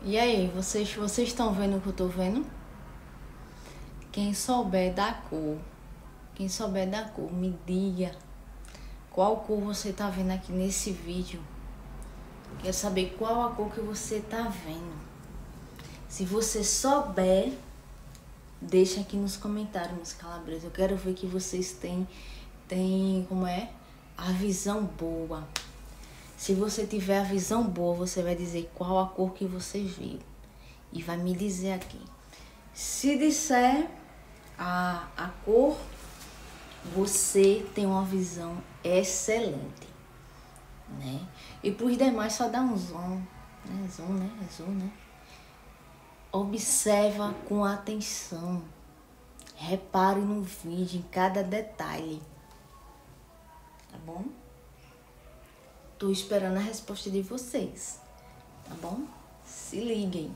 E aí, vocês estão vendo o que eu tô vendo? Quem souber da cor, me diga qual cor você tá vendo aqui nesse vídeo. Quero saber qual a cor que você tá vendo. Se você souber, deixa aqui nos comentários, meus calabres. Eu quero ver que vocês têm como é? A visão boa. Se você tiver a visão boa, você vai dizer qual a cor que você viu. E vai me dizer aqui. Se disser a cor, você tem uma visão excelente, né? E pros demais só dá um zoom, né? Zoom, né? Observa com atenção. Repare no vídeo, em cada detalhe. Tá bom? Tô esperando a resposta de vocês, tá bom? Se liguem.